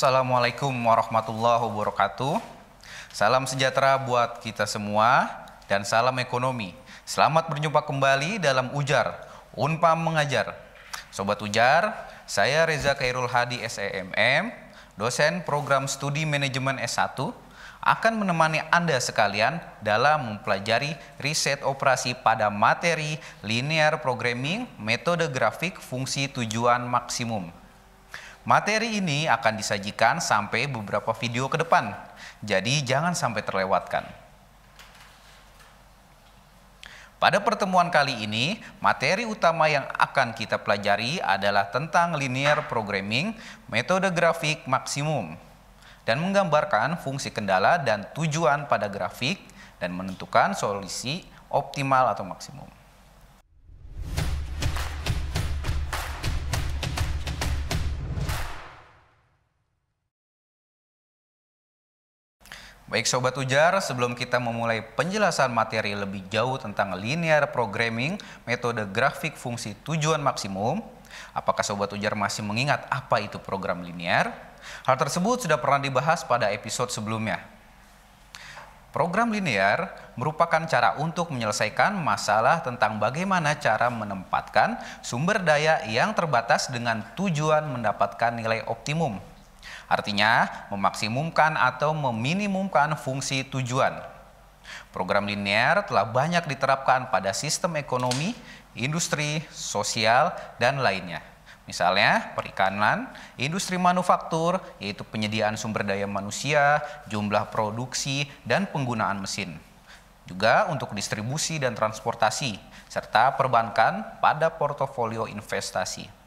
Assalamualaikum warahmatullahi wabarakatuh. Salam sejahtera buat kita semua dan salam ekonomi. Selamat berjumpa kembali dalam Ujar, Unpam Mengajar. Sobat Ujar, saya Reza Khairul Hadi SEMM, dosen program studi manajemen S1, akan menemani Anda sekalian dalam mempelajari riset operasi pada materi linear programming, metode grafik, fungsi tujuan maksimum. Materi ini akan disajikan sampai beberapa video ke depan, jadi jangan sampai terlewatkan. Pada pertemuan kali ini, materi utama yang akan kita pelajari adalah tentang linear programming, metode grafik maksimum, dan menggambarkan fungsi kendala dan tujuan pada grafik dan menentukan solusi optimal atau maksimum. Baik Sobat Ujar, sebelum kita memulai penjelasan materi lebih jauh tentang linear programming, metode grafik, fungsi tujuan maksimum, apakah Sobat Ujar masih mengingat apa itu program linear? Hal tersebut sudah pernah dibahas pada episode sebelumnya. Program linear merupakan cara untuk menyelesaikan masalah tentang bagaimana cara menempatkan sumber daya yang terbatas dengan tujuan mendapatkan nilai optimum. Artinya, memaksimumkan atau meminimumkan fungsi tujuan. Program linear telah banyak diterapkan pada sistem ekonomi, industri, sosial, dan lainnya. Misalnya, perikanan, industri manufaktur, yaitu penyediaan sumber daya manusia, jumlah produksi, dan penggunaan mesin. Juga untuk distribusi dan transportasi, serta perbankan pada portofolio investasi.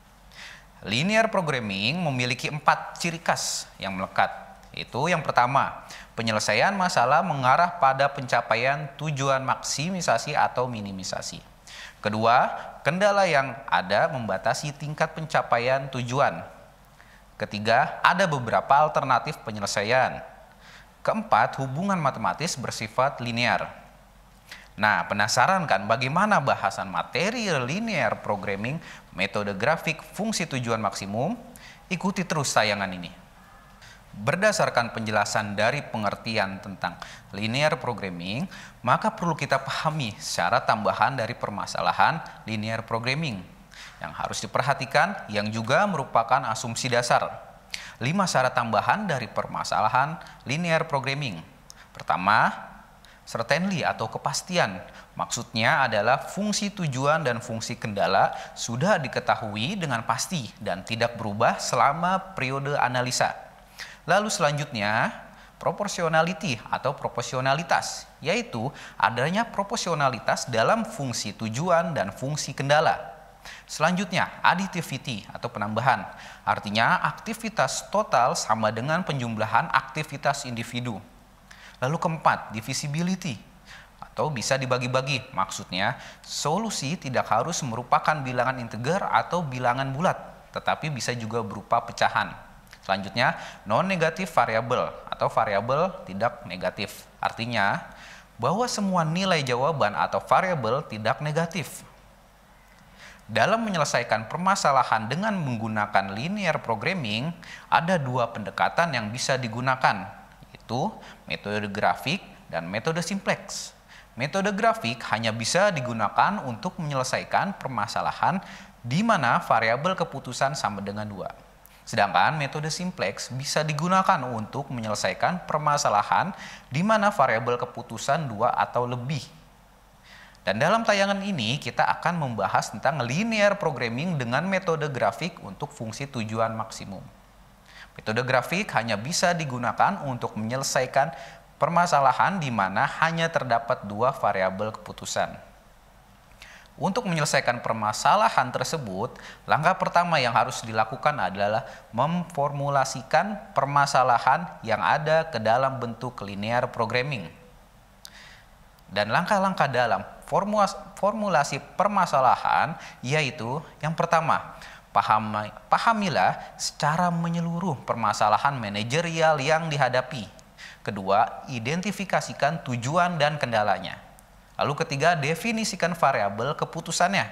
Linear programming memiliki 4 ciri khas yang melekat, yaitu yang pertama, penyelesaian masalah mengarah pada pencapaian tujuan maksimisasi atau minimisasi. Kedua, kendala yang ada membatasi tingkat pencapaian tujuan. Ketiga, ada beberapa alternatif penyelesaian. Keempat, hubungan matematis bersifat linear. Nah, penasaran kan bagaimana bahasan materi linear programming, metode grafik, fungsi tujuan maksimum? Ikuti terus tayangan ini. Berdasarkan penjelasan dari pengertian tentang linear programming, maka perlu kita pahami syarat tambahan dari permasalahan linear programming yang harus diperhatikan, yang juga merupakan asumsi dasar. 5 syarat tambahan dari permasalahan linear programming. Pertama, certainty atau kepastian. Maksudnya adalah fungsi tujuan dan fungsi kendala sudah diketahui dengan pasti dan tidak berubah selama periode analisa. Lalu selanjutnya, proportionality atau proporsionalitas, yaitu adanya proporsionalitas dalam fungsi tujuan dan fungsi kendala. Selanjutnya, additivity atau penambahan, artinya aktivitas total sama dengan penjumlahan aktivitas individu. Lalu keempat, divisibility atau bisa dibagi-bagi. Maksudnya, solusi tidak harus merupakan bilangan integer atau bilangan bulat, tetapi bisa juga berupa pecahan. Selanjutnya, non-negative variable atau variabel tidak negatif. Artinya, bahwa semua nilai jawaban atau variabel tidak negatif. Dalam menyelesaikan permasalahan dengan menggunakan linear programming, ada 2 pendekatan yang bisa digunakan, yaitu metode grafik dan metode simplex. Metode grafik hanya bisa digunakan untuk menyelesaikan permasalahan di mana variabel keputusan sama dengan 2. Sedangkan metode simplex bisa digunakan untuk menyelesaikan permasalahan di mana variabel keputusan 2 atau lebih. Dan dalam tayangan ini kita akan membahas tentang linear programming dengan metode grafik untuk fungsi tujuan maksimum. Metode grafik hanya bisa digunakan untuk menyelesaikan permasalahan di mana hanya terdapat 2 variabel keputusan. Untuk menyelesaikan permasalahan tersebut, langkah pertama yang harus dilakukan adalah memformulasikan permasalahan yang ada ke dalam bentuk linear programming. Dan langkah-langkah dalam formulasi permasalahan yaitu yang pertama, pahamilah secara menyeluruh permasalahan manajerial yang dihadapi. Kedua, identifikasikan tujuan dan kendalanya. Lalu ketiga, definisikan variabel keputusannya.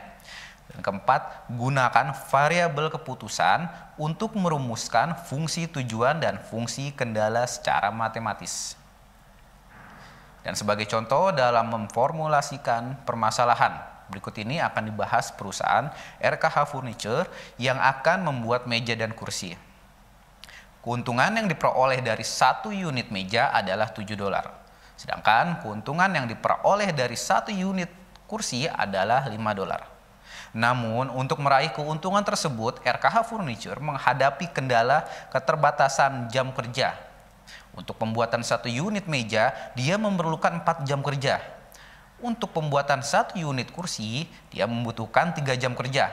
Dan keempat, gunakan variabel keputusan untuk merumuskan fungsi tujuan dan fungsi kendala secara matematis. Dan sebagai contoh dalam memformulasikan permasalahan, berikut ini akan dibahas perusahaan RKH Furniture yang akan membuat meja dan kursi. Keuntungan yang diperoleh dari 1 unit meja adalah $7. Sedangkan keuntungan yang diperoleh dari 1 unit kursi adalah $5. Namun, untuk meraih keuntungan tersebut, RKH Furniture menghadapi kendala keterbatasan jam kerja. Untuk pembuatan 1 unit meja, dia memerlukan 4 jam kerja. Untuk pembuatan 1 unit kursi, dia membutuhkan 3 jam kerja.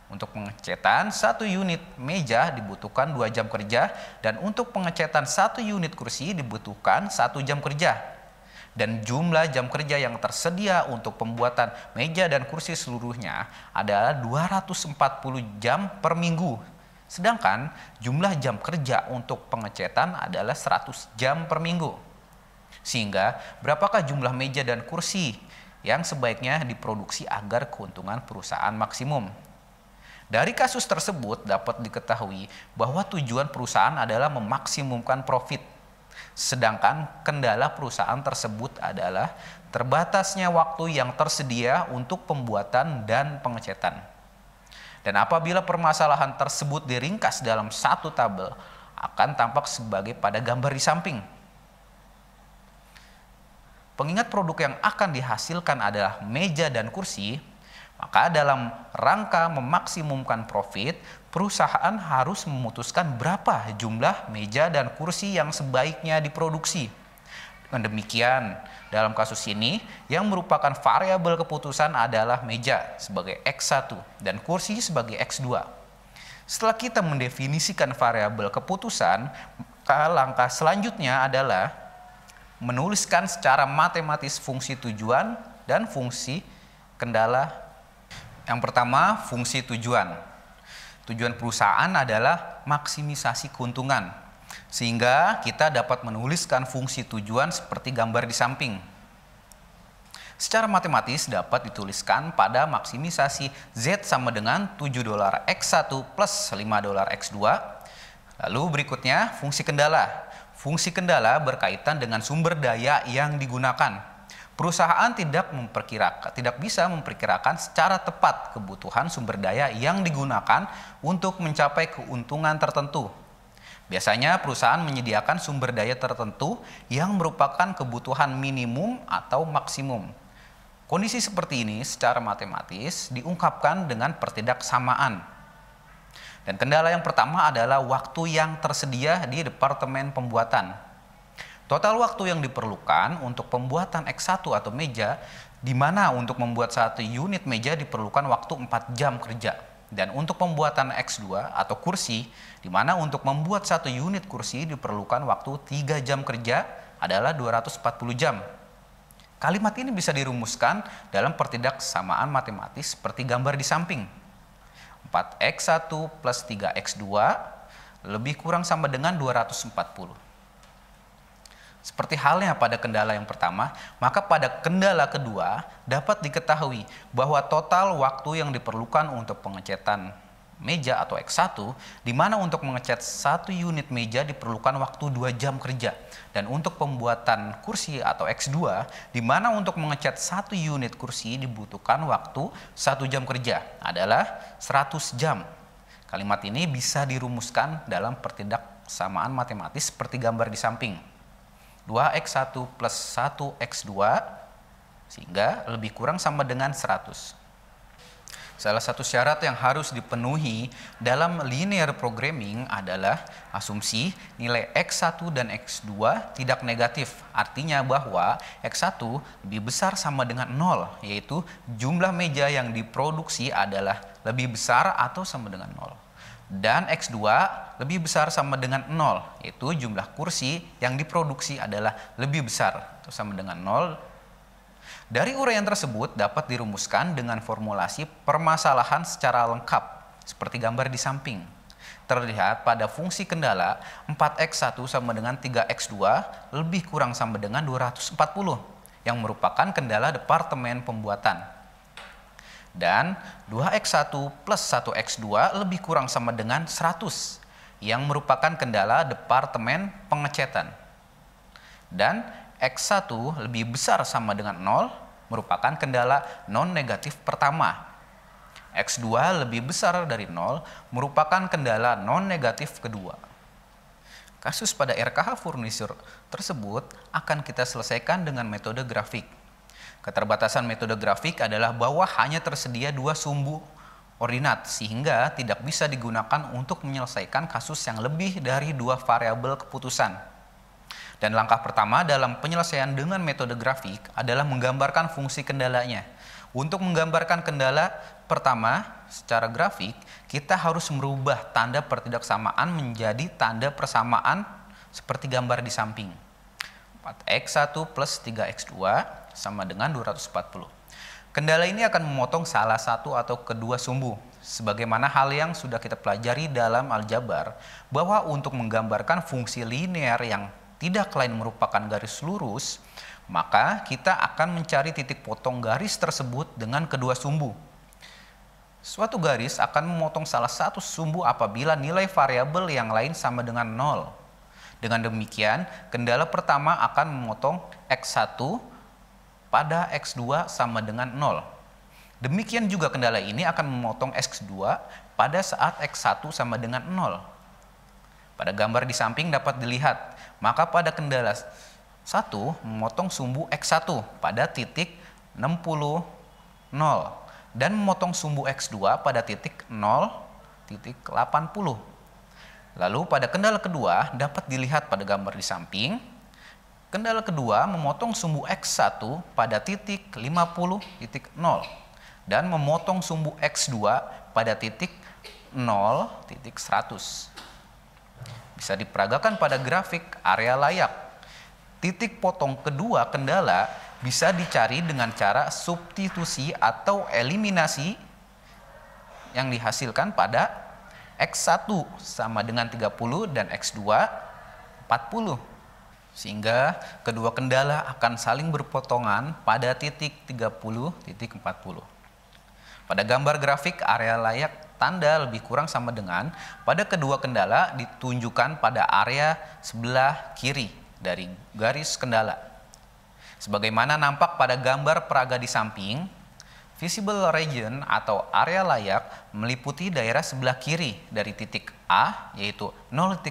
Untuk pengecetan 1 unit meja dibutuhkan 2 jam kerja, dan untuk pengecetan 1 unit kursi dibutuhkan 1 jam kerja. Dan jumlah jam kerja yang tersedia untuk pembuatan meja dan kursi seluruhnya adalah 240 jam per minggu. Sedangkan jumlah jam kerja untuk pengecetan adalah 100 jam per minggu. Sehingga berapakah jumlah meja dan kursi yang sebaiknya diproduksi agar keuntungan perusahaan maksimum? Dari kasus tersebut dapat diketahui bahwa tujuan perusahaan adalah memaksimumkan profit. Sedangkan kendala perusahaan tersebut adalah terbatasnya waktu yang tersedia untuk pembuatan dan pengecetan. Dan apabila permasalahan tersebut diringkas dalam satu tabel, akan tampak sebagai pada gambar di samping. Pengingat produk yang akan dihasilkan adalah meja dan kursi, maka dalam rangka memaksimumkan profit, perusahaan harus memutuskan berapa jumlah meja dan kursi yang sebaiknya diproduksi. Dengan demikian, dalam kasus ini, yang merupakan variabel keputusan adalah meja sebagai X1 dan kursi sebagai X2. Setelah kita mendefinisikan variabel keputusan, maka langkah selanjutnya adalah menuliskan secara matematis fungsi tujuan dan fungsi kendala. Yang pertama, fungsi tujuan. Tujuan perusahaan adalah maksimisasi keuntungan, sehingga kita dapat menuliskan fungsi tujuan seperti gambar di samping. Secara matematis dapat dituliskan pada maksimisasi Z sama dengan $7 X1 plus $5 X2. Lalu berikutnya fungsi kendala. Fungsi kendala berkaitan dengan sumber daya yang digunakan. Perusahaan tidak bisa memperkirakan secara tepat kebutuhan sumber daya yang digunakan untuk mencapai keuntungan tertentu. Biasanya perusahaan menyediakan sumber daya tertentu yang merupakan kebutuhan minimum atau maksimum. Kondisi seperti ini secara matematis diungkapkan dengan pertidaksamaan. Dan kendala yang pertama adalah waktu yang tersedia di departemen pembuatan. Total waktu yang diperlukan untuk pembuatan X1 atau meja, di mana untuk membuat 1 unit meja diperlukan waktu 4 jam kerja. Dan untuk pembuatan X2 atau kursi, di mana untuk membuat 1 unit kursi diperlukan waktu 3 jam kerja adalah 240 jam. Kalimat ini bisa dirumuskan dalam pertidaksamaan matematis seperti gambar di samping. 4X1 plus 3X2 lebih kurang sama dengan 240. Seperti halnya pada kendala yang pertama, maka pada kendala kedua dapat diketahui bahwa total waktu yang diperlukan untuk pengecetan meja atau X1, di mana untuk mengecat 1 unit meja diperlukan waktu 2 jam kerja. Dan untuk pembuatan kursi atau X2, di mana untuk mengecat 1 unit kursi dibutuhkan waktu 1 jam kerja adalah 100 jam. Kalimat ini bisa dirumuskan dalam pertidaksamaan matematis seperti gambar di samping. 2X1 plus 1X2 sehingga lebih kurang sama dengan 100. Salah satu syarat yang harus dipenuhi dalam linear programming adalah asumsi nilai X1 dan X2 tidak negatif. Artinya bahwa X1 lebih besar sama dengan 0, yaitu jumlah meja yang diproduksi adalah lebih besar atau sama dengan 0. Dan X2 lebih besar sama dengan 0, yaitu jumlah kursi yang diproduksi adalah lebih besar atau sama dengan 0. Dari uraian tersebut dapat dirumuskan dengan formulasi permasalahan secara lengkap, seperti gambar di samping. Terlihat pada fungsi kendala 4X1 sama dengan 3X2 lebih kurang sama dengan 240, yang merupakan kendala departemen pembuatan. Dan 2x1 plus 1x2 lebih kurang sama dengan 100, yang merupakan kendala departemen pengecetan. Dan x1 lebih besar sama dengan 0, merupakan kendala non-negatif pertama. x2 lebih besar dari 0, merupakan kendala non-negatif kedua. Kasus pada RKH furniture tersebut akan kita selesaikan dengan metode grafik. Keterbatasan metode grafik adalah bahwa hanya tersedia 2 sumbu ordinat sehingga tidak bisa digunakan untuk menyelesaikan kasus yang lebih dari 2 variabel keputusan. Dan langkah pertama dalam penyelesaian dengan metode grafik adalah menggambarkan fungsi kendalanya. Untuk menggambarkan kendala pertama secara grafik, kita harus merubah tanda pertidaksamaan menjadi tanda persamaan seperti gambar di samping. 4x1 plus 3x2 sama dengan 240. Kendala ini akan memotong salah satu atau kedua sumbu. Sebagaimana hal yang sudah kita pelajari dalam aljabar, bahwa untuk menggambarkan fungsi linear yang tidak lain merupakan garis lurus, maka kita akan mencari titik potong garis tersebut dengan kedua sumbu. Suatu garis akan memotong salah satu sumbu apabila nilai variabel yang lain sama dengan 0. Dengan demikian, kendala pertama akan memotong x1 pada x2 sama dengan 0. Demikian juga kendala ini akan memotong x2 pada saat x1 sama dengan 0. Pada gambar di samping dapat dilihat, maka pada kendala 1 memotong sumbu x1 pada titik 60, 0, dan memotong sumbu x2 pada titik 0, titik 80. Lalu pada kendala kedua dapat dilihat pada gambar di samping, kendala kedua memotong sumbu x1 pada titik 50, titik 0, dan memotong sumbu x2 pada titik 0, titik 100. Bisa diperagakan pada grafik area layak. Titik potong kedua kendala bisa dicari dengan cara substitusi atau eliminasi yang dihasilkan pada x1 sama dengan 30 dan x2 40. Sehingga kedua kendala akan saling berpotongan pada titik 30, titik 40. Pada gambar grafik area layak, tanda lebih kurang sama dengan pada kedua kendala ditunjukkan pada area sebelah kiri dari garis kendala. Sebagaimana nampak pada gambar peraga di samping, visible region atau area layak meliputi daerah sebelah kiri dari titik A yaitu 0.80,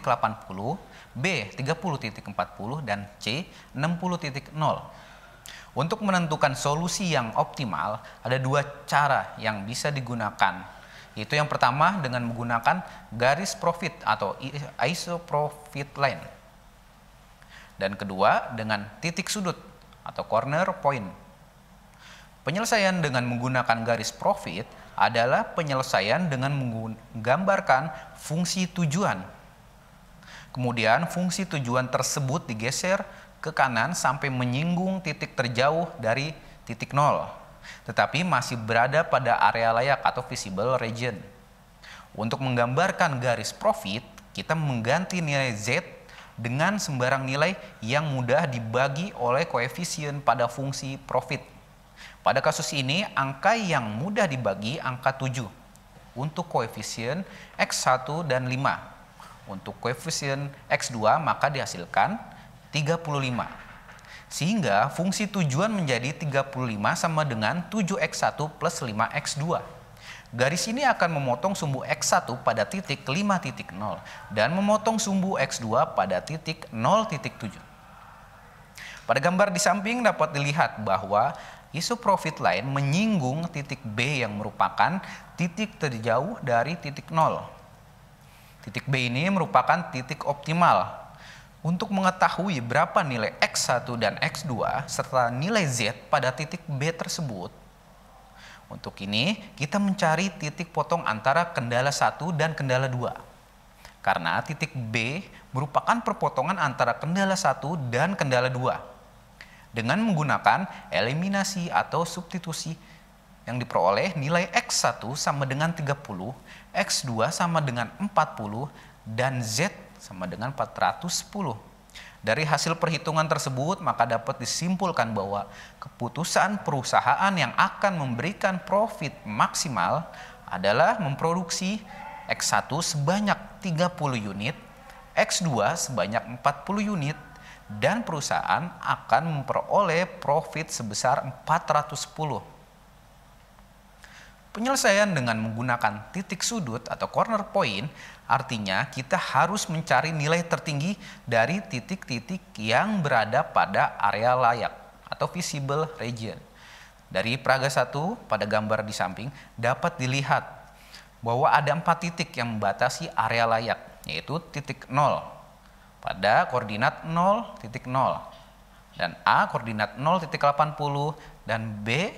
B 30.40 dan C 60.0. Untuk menentukan solusi yang optimal, ada 2 cara yang bisa digunakan. Yaitu yang pertama dengan menggunakan garis profit atau isoprofit line. Dan kedua dengan titik sudut atau corner point. Penyelesaian dengan menggunakan garis profit adalah penyelesaian dengan menggambarkan fungsi tujuan. Kemudian fungsi tujuan tersebut digeser ke kanan sampai menyinggung titik terjauh dari titik 0, tetapi masih berada pada area layak atau visible region. Untuk menggambarkan garis profit, kita mengganti nilai Z dengan sembarang nilai yang mudah dibagi oleh koefisien pada fungsi profit. Pada kasus ini, angka yang mudah dibagi angka 7 untuk koefisien X1 dan 5. Untuk koefisien X2 maka dihasilkan 35. Sehingga fungsi tujuan menjadi 35 sama dengan 7x1 plus 5x2. Garis ini akan memotong sumbu x1 pada titik 5.0 dan memotong sumbu x2 pada titik 0.7. Pada gambar di samping dapat dilihat bahwa isoprofit line menyinggung titik B yang merupakan titik terjauh dari titik 0. Titik B ini merupakan titik optimal. Untuk mengetahui berapa nilai X1 dan X2 serta nilai Z pada titik B tersebut, untuk ini kita mencari titik potong antara kendala 1 dan kendala 2. Karena titik B merupakan perpotongan antara kendala 1 dan kendala 2. Dengan menggunakan eliminasi atau substitusi yang diperoleh nilai X1 sama dengan 30, X2 sama dengan 40, dan Z sama dengan 410. Dari hasil perhitungan tersebut, maka dapat disimpulkan bahwa keputusan perusahaan yang akan memberikan profit maksimal adalah memproduksi X1 sebanyak 30 unit, X2 sebanyak 40 unit, dan perusahaan akan memperoleh profit sebesar 410. Penyelesaian dengan menggunakan titik sudut atau corner point artinya kita harus mencari nilai tertinggi dari titik-titik yang berada pada area layak atau visible region. Dari peraga 1 pada gambar di samping dapat dilihat bahwa ada 4 titik yang membatasi area layak, yaitu titik 0 pada koordinat 0,0 dan A koordinat 0,80 dan B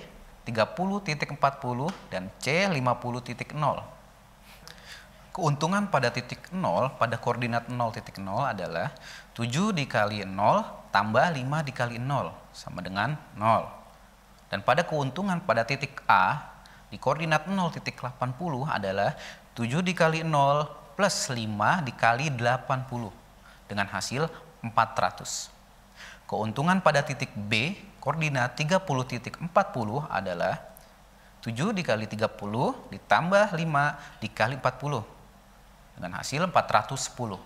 30.40 dan C 50.0. Keuntungan pada titik 0 pada koordinat 0.0 adalah 7 dikali 0 tambah 5 dikali 0 sama dengan 0. Dan pada keuntungan pada titik A di koordinat 0.80 adalah 7 dikali 0 plus 5 dikali 80 dengan hasil 400. Keuntungan pada titik B koordinat 30.40 adalah 7 dikali 30 ditambah 5 dikali 40 dengan hasil 410.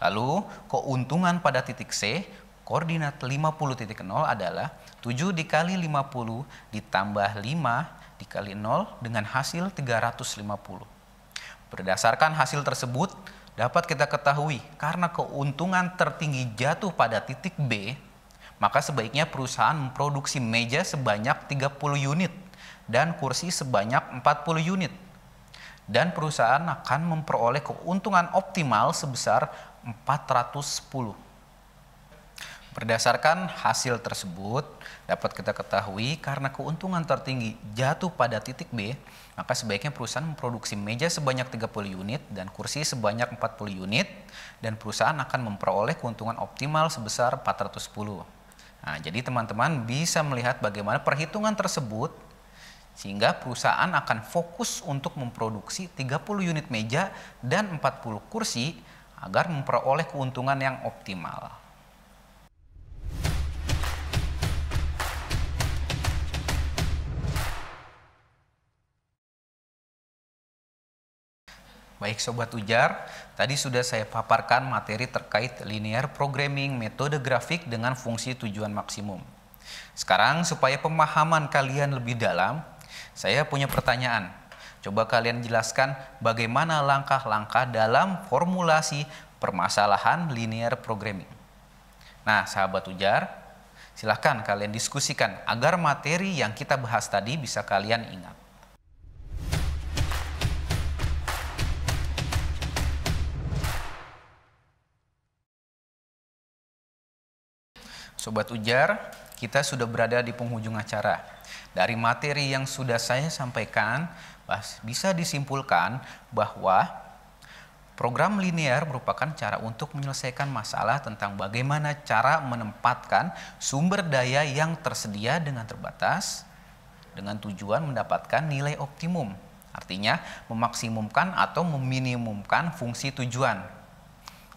Lalu keuntungan pada titik C koordinat 50.0 adalah 7 dikali 50 ditambah 5 dikali 0 dengan hasil 350. Berdasarkan hasil tersebut dapat kita ketahui karena keuntungan tertinggi jatuh pada titik B, maka sebaiknya perusahaan memproduksi meja sebanyak 30 unit dan kursi sebanyak 40 unit. Dan perusahaan akan memperoleh keuntungan optimal sebesar 410. Berdasarkan hasil tersebut, dapat kita ketahui karena keuntungan tertinggi jatuh pada titik B, maka sebaiknya perusahaan memproduksi meja sebanyak 30 unit dan kursi sebanyak 40 unit, dan perusahaan akan memperoleh keuntungan optimal sebesar 410. Nah, jadi teman-teman bisa melihat bagaimana perhitungan tersebut sehingga perusahaan akan fokus untuk memproduksi 30 unit meja dan 40 kursi agar memperoleh keuntungan yang optimal. Baik Sobat Ujar, tadi sudah saya paparkan materi terkait linear programming, metode grafik dengan fungsi tujuan maksimum. Sekarang supaya pemahaman kalian lebih dalam, saya punya pertanyaan. Coba kalian jelaskan bagaimana langkah-langkah dalam formulasi permasalahan linear programming. Nah, sahabat Ujar, silahkan kalian diskusikan agar materi yang kita bahas tadi bisa kalian ingat. Sobat Ujar, kita sudah berada di penghujung acara. Dari materi yang sudah saya sampaikan, bisa disimpulkan bahwa program linear merupakan cara untuk menyelesaikan masalah tentang bagaimana cara menempatkan sumber daya yang tersedia dengan terbatas dengan tujuan mendapatkan nilai optimum. Artinya memaksimumkan atau meminimumkan fungsi tujuan.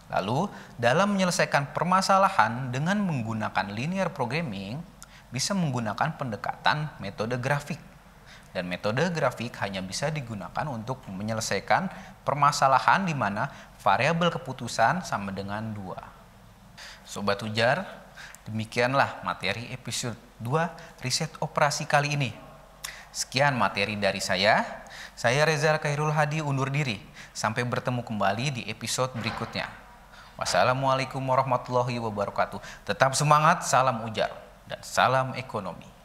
Lalu, dalam menyelesaikan permasalahan dengan menggunakan linear programming, bisa menggunakan pendekatan metode grafik. Dan metode grafik hanya bisa digunakan untuk menyelesaikan permasalahan di mana variabel keputusan sama dengan 2. Sobat Ujar, demikianlah materi episode 2 riset operasi kali ini. Sekian materi dari saya. Saya Reza Khairul Hadi undur diri. Sampai bertemu kembali di episode berikutnya. Wassalamualaikum warahmatullahi wabarakatuh. Tetap semangat, salam ujar, dan salam ekonomi.